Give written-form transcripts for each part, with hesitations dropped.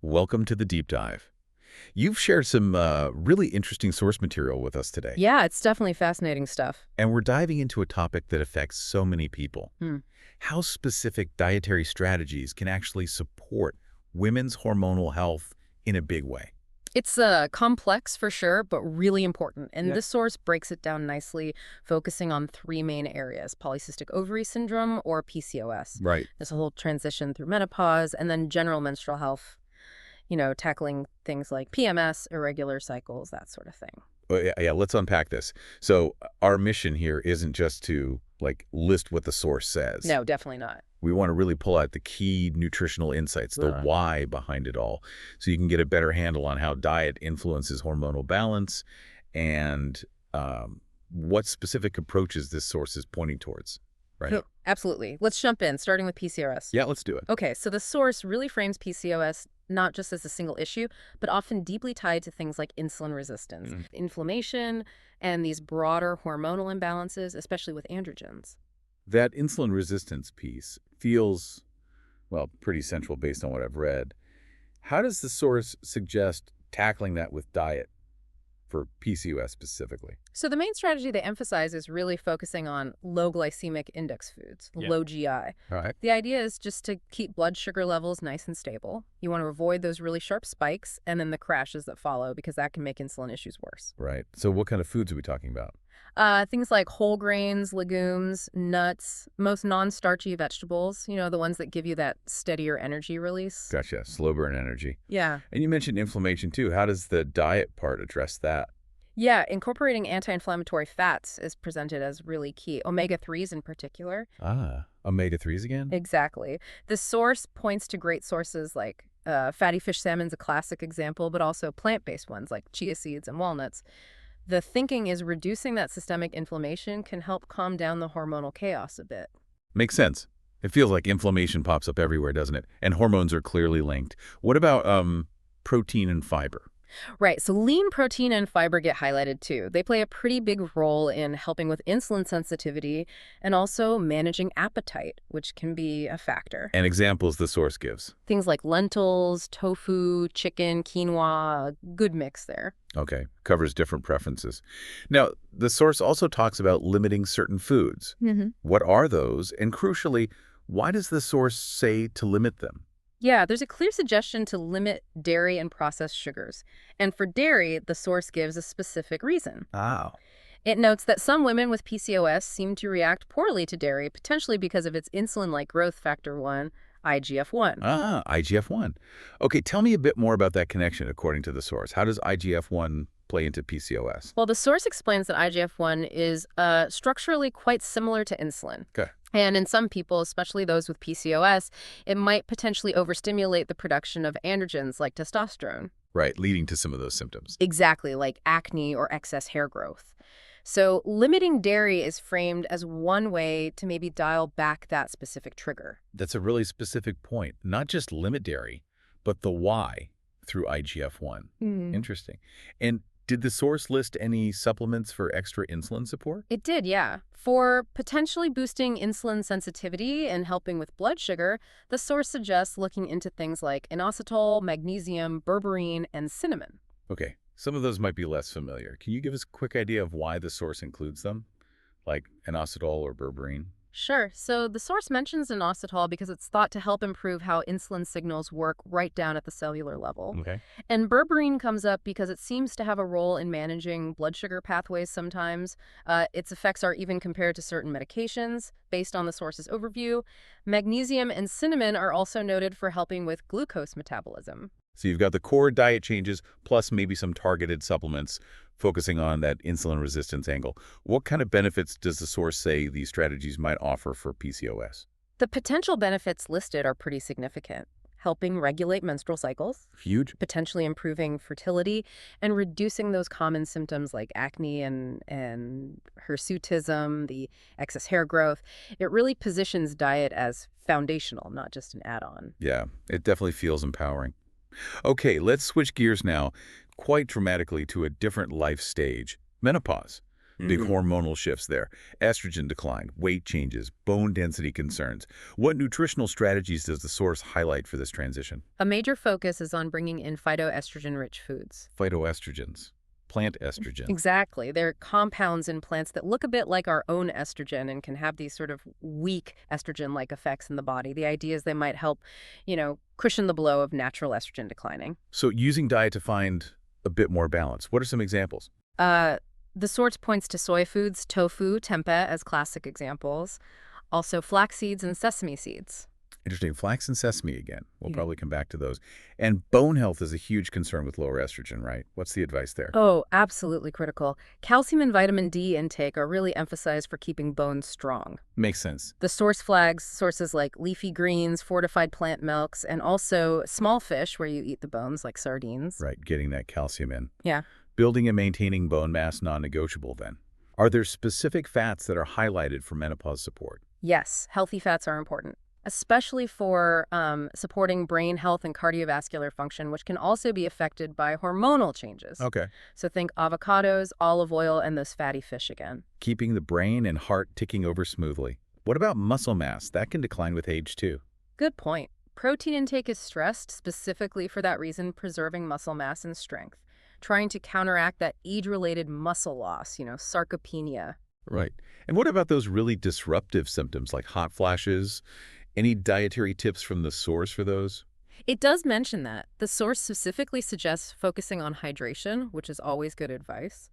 Welcome to the deep dive. You've shared some really interesting source material with us today, Yeah, it's definitely fascinating stuff. and we're diving into a topic that affects so many people. Hmm. How specific dietary strategies can actually support women's hormonal health in a big way. It's complex for sure, but really important. And Yeah. this source breaks it down nicely, focusing on three main areas: polycystic ovary syndrome, or PCOS. Right. This whole transition through menopause, and then general menstrual health, tackling things like PMS, irregular cycles, that sort of thing. Well, yeah, let's unpack this. So our mission here isn't just to list what the source says. No, definitely not. We want to really pull out the key nutritional insights, the why behind it all, so you can get a better handle on how diet influences hormonal balance and what specific approaches this source is pointing towards, right? Absolutely. Let's jump in, starting with PCOS. Yeah, let's do it. Okay, so the source really frames PCOS not just as a single issue, but often deeply tied to things like insulin resistance, inflammation, and these broader hormonal imbalances, especially with androgens. That insulin resistance piece feels, well, pretty central based on what I've read. How does the source suggest tackling that with diet for PCOS specifically? So the main strategy they emphasize is really focusing on low glycemic index foods, Yeah. low GI. All right. The idea is just to keep blood sugar levels nice and stable. You want to avoid those really sharp spikes and then the crashes that follow, because that can make insulin issues worse. Right. So what kind of foods are we talking about? Things like whole grains, legumes, nuts, most non-starchy vegetables, the ones that give you that steadier energy release. Gotcha. Slow burn energy. Yeah. And you mentioned inflammation too. How does the diet part address that? Yeah, incorporating anti-inflammatory fats is presented as really key, omega-3s in particular. Omega-3s again? Exactly. The source points to great sources like fatty fish salmon's a classic example, but also plant-based ones like chia seeds and walnuts. The thinking is reducing that systemic inflammation can help calm down the hormonal chaos a bit. Makes sense. It feels like inflammation pops up everywhere, doesn't it? And hormones are clearly linked. What about protein and fiber? Right, so lean protein and fiber get highlighted too. They play a pretty big role in helping with insulin sensitivity and also managing appetite, which can be a factor. And examples the source gives. Things like lentils, tofu, chicken, quinoa, good mix there. Okay, covers different preferences. Now, the source also talks about limiting certain foods. What are those? And crucially, why does the source say to limit them? Yeah, there's a clear suggestion to limit dairy and processed sugars. And for dairy, the source gives a specific reason. Oh. It notes that some women with PCOS seem to react poorly to dairy, potentially because of its insulin-like growth factor 1, IGF-1. IGF-1. Okay, tell me a bit more about that connection according to the source. How does IGF-1 play into PCOS? Well, the source explains that IGF-1 is structurally quite similar to insulin. Okay. And in some people, especially those with PCOS, it might potentially overstimulate the production of androgens like testosterone. Right, leading to some of those symptoms. Exactly, like acne or excess hair growth. So limiting dairy is framed as one way to maybe dial back that specific trigger. That's a really specific point. Not just limit dairy, but the why through IGF-1. Interesting. And did the source list any supplements for extra insulin support? It did, yeah. For potentially boosting insulin sensitivity and helping with blood sugar, the source suggests looking into things like inositol, magnesium, berberine, and cinnamon. Okay, some of those might be less familiar. Can you give us a quick idea of why the source includes them, like inositol or berberine? Sure. So the source mentions inositol because it's thought to help improve how insulin signals work right down at the cellular level. Okay. And berberine comes up because it seems to have a role in managing blood sugar pathways sometimes. Its effects are even compared to certain medications based on the source's overview. Magnesium and cinnamon are also noted for helping with glucose metabolism. So you've got the core diet changes, plus maybe some targeted supplements focusing on that insulin resistance angle. What kind of benefits does the source say these strategies might offer for PCOS? The potential benefits listed are pretty significant: helping regulate menstrual cycles, Huge. potentially improving fertility, and reducing those common symptoms like acne and hirsutism, the excess hair growth. It really positions diet as foundational, not just an add-on. Yeah, it definitely feels empowering. Okay, let's switch gears now, quite dramatically, to a different life stage, menopause. Big hormonal shifts there. Estrogen decline, weight changes, bone density concerns. What nutritional strategies does the source highlight for this transition? A major focus is on bringing in phytoestrogen-rich foods. Phytoestrogens, plant estrogen. Exactly. They're compounds in plants that look a bit like our own estrogen and can have these sort of weak estrogen-like effects in the body. The idea is they might help, cushion the blow of natural estrogen declining. So using diet to find a bit more balance. What are some examples? The source points to soy foods, tofu, tempeh as classic examples. Also flax seeds and sesame seeds. Interesting. Flax and sesame again. We'll Yeah. probably come back to those. And bone health is a huge concern with lower estrogen, right? What's the advice there? Oh, absolutely critical. Calcium and vitamin D intake are really emphasized for keeping bones strong. Makes sense. The source flags sources like leafy greens, fortified plant milks, and also small fish where you eat the bones like sardines. Right, getting that calcium in. Yeah. Building and maintaining bone mass non-negotiable then. Are there specific fats that are highlighted for menopause support? Yes, healthy fats are important, especially for supporting brain health and cardiovascular function, which can also be affected by hormonal changes. Okay. So think avocados, olive oil, and those fatty fish again. Keeping the brain and heart ticking over smoothly. What about muscle mass? That can decline with age too. Good point. Protein intake is stressed specifically for that reason, preserving muscle mass and strength, trying to counteract that age-related muscle loss, sarcopenia. Right. And what about those really disruptive symptoms like hot flashes? Any dietary tips from the source for those? It does mention that. The source specifically suggests focusing on hydration, which is always good advice,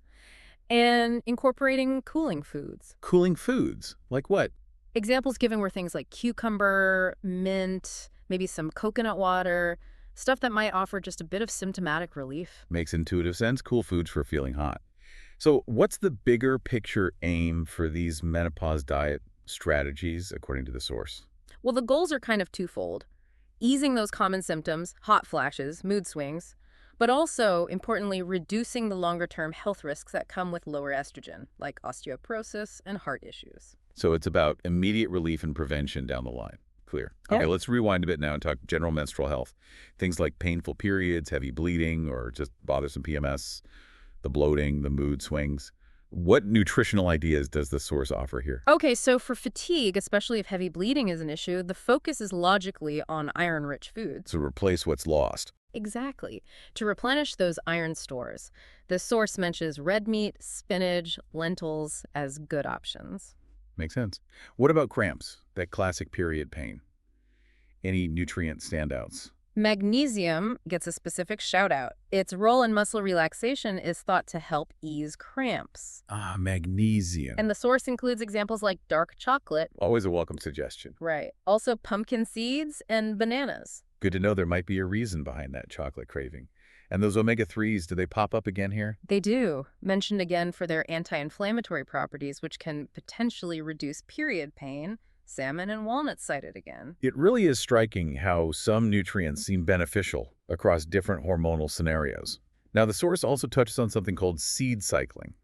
and incorporating cooling foods. Cooling foods? Like what? Examples given were things like cucumber, mint, maybe some coconut water, stuff that might offer just a bit of symptomatic relief. Makes intuitive sense. Cool foods for feeling hot. So what's the bigger picture aim for these menopause diet strategies according to the source? Well, the goals are kind of twofold. Easing those common symptoms, hot flashes, mood swings, but also, importantly, reducing the longer-term health risks that come with lower estrogen, like osteoporosis and heart issues. So it's about immediate relief and prevention down the line. Clear. Yeah. Okay, let's rewind a bit now and talk general menstrual health. Things like painful periods, heavy bleeding, or just bothersome PMS, the bloating, the mood swings. What nutritional ideas does the source offer here? Okay, so for fatigue, especially if heavy bleeding is an issue, the focus is logically on iron-rich foods. To replace what's lost. Exactly. To replenish those iron stores. The source mentions red meat, spinach, lentils as good options. Makes sense. What about cramps, that classic period pain? Any nutrient standouts? Magnesium gets a specific shout-out. Its role in muscle relaxation is thought to help ease cramps. Ah, magnesium. And the source includes examples like dark chocolate. Always a welcome suggestion. Right. Also pumpkin seeds and bananas. Good to know there might be a reason behind that chocolate craving. And those omega-3s, do they pop up again here? They do, mentioned again for their anti-inflammatory properties, which can potentially reduce period pain. Salmon and walnuts cited again. It really is striking how some nutrients seem beneficial across different hormonal scenarios. Now, the source also touches on something called seed cycling.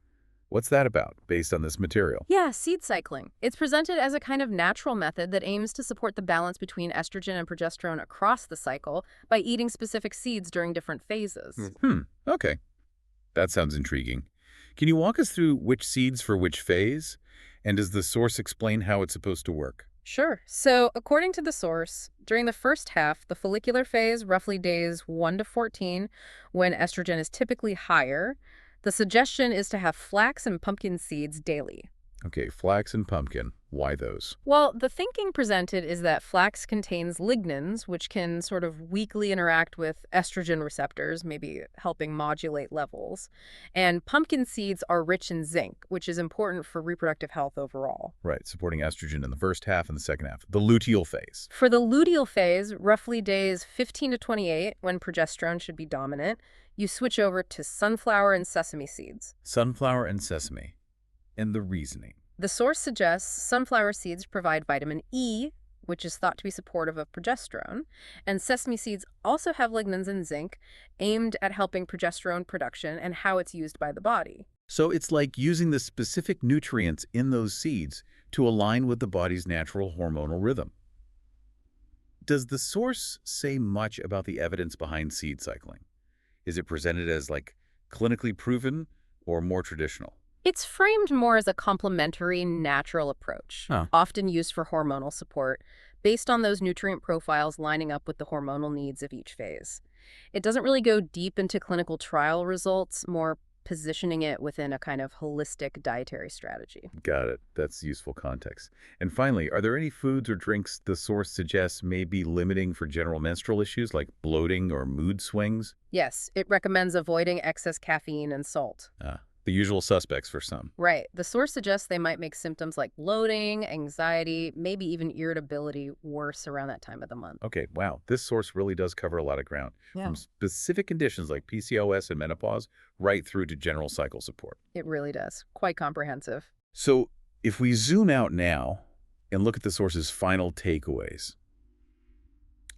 What's that about, based on this material? Yeah, seed cycling. It's presented as a kind of natural method that aims to support the balance between estrogen and progesterone across the cycle by eating specific seeds during different phases. Okay. That sounds intriguing. Can you walk us through which seeds for which phase? And does the source explain how it's supposed to work? Sure. So, according to the source, during the first half, the follicular phase, roughly days 1 to 14, when estrogen is typically higher, the suggestion is to have flax and pumpkin seeds daily. Okay, flax and pumpkin. Why those? Well, the thinking presented is that flax contains lignans, which can sort of weakly interact with estrogen receptors, maybe helping modulate levels. And pumpkin seeds are rich in zinc, which is important for reproductive health overall. Right, supporting estrogen in the first half and the second half. The luteal phase. For the luteal phase, roughly days 15 to 28, when progesterone should be dominant, you switch over to sunflower and sesame seeds. Sunflower and sesame. And the reasoning. The source suggests sunflower seeds provide vitamin E, which is thought to be supportive of progesterone, and sesame seeds also have lignans and zinc, aimed at helping progesterone production and how it's used by the body. So it's like using the specific nutrients in those seeds to align with the body's natural hormonal rhythm. Does the source say much about the evidence behind seed cycling? Is it presented as like clinically proven or more traditional? It's framed more as a complementary, natural approach, Huh. often used for hormonal support, based on those nutrient profiles lining up with the hormonal needs of each phase. It doesn't really go deep into clinical trial results, more positioning it within a kind of holistic dietary strategy. Got it. That's useful context. And finally, are there any foods or drinks the source suggests may be limiting for general menstrual issues like bloating or mood swings? Yes, it recommends avoiding excess caffeine and salt. The usual suspects for some. Right. The source suggests they might make symptoms like bloating, anxiety, maybe even irritability worse around that time of the month. Okay, wow. This source really does cover a lot of ground, Yeah. from specific conditions like PCOS and menopause right through to general cycle support. It really does. Quite comprehensive. So if we zoom out now and look at the source's final takeaways,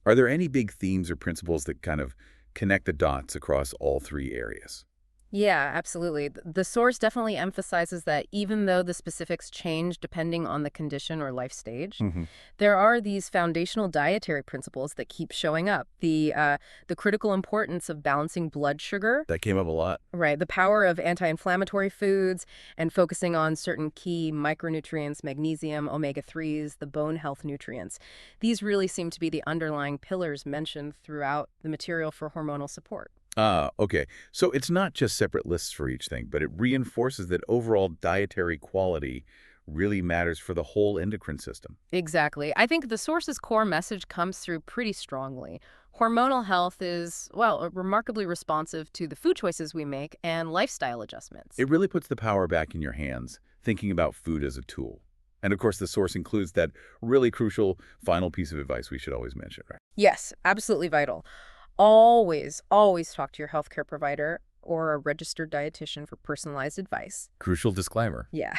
are there any big themes or principles that kind of connect the dots across all three areas? Yeah, absolutely. The source definitely emphasizes that even though the specifics change depending on the condition or life stage, Hmm. there are these foundational dietary principles that keep showing up. The critical importance of balancing blood sugar, That came up a lot. right? The power of anti-inflammatory foods and focusing on certain key micronutrients, magnesium, omega-3s, the bone health nutrients. These really seem to be the underlying pillars mentioned throughout the material for hormonal support. Okay. So it's not just separate lists for each thing, but it reinforces that overall dietary quality really matters for the whole endocrine system. Exactly. I think the source's core message comes through pretty strongly. Hormonal health is, well, remarkably responsive to the food choices we make and lifestyle adjustments. It really puts the power back in your hands, thinking about food as a tool. And of course, the source includes that really crucial final piece of advice we should always mention, right? Yes, absolutely vital. Always talk to your healthcare provider or a registered dietitian for personalized advice. Crucial disclaimer. Yeah.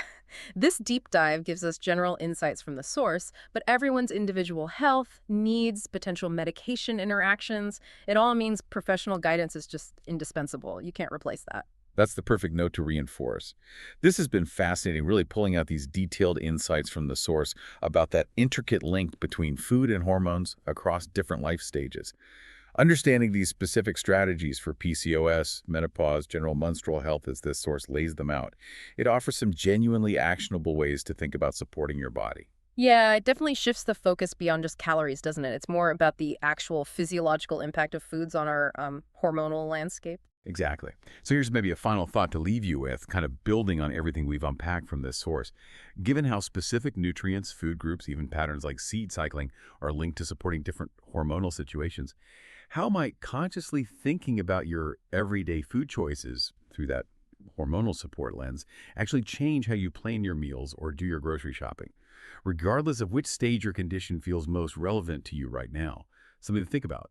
This deep dive gives us general insights from the source, but everyone's individual health, needs, potential medication interactions, it all means professional guidance is just indispensable. You can't replace that. That's the perfect note to reinforce. This has been fascinating, really pulling out these detailed insights from the source about that intricate link between food and hormones across different life stages. Understanding these specific strategies for PCOS, menopause, general menstrual health as this source lays them out, it offers some genuinely actionable ways to think about supporting your body. Yeah, it definitely shifts the focus beyond just calories, doesn't it? It's more about the actual physiological impact of foods on our hormonal landscape. Exactly. So here's maybe a final thought to leave you with, kind of building on everything we've unpacked from this source. Given how specific nutrients, food groups, even patterns like seed cycling are linked to supporting different hormonal situations, how might consciously thinking about your everyday food choices through that hormonal support lens actually change how you plan your meals or do your grocery shopping, regardless of which stage or condition feels most relevant to you right now? Something to think about.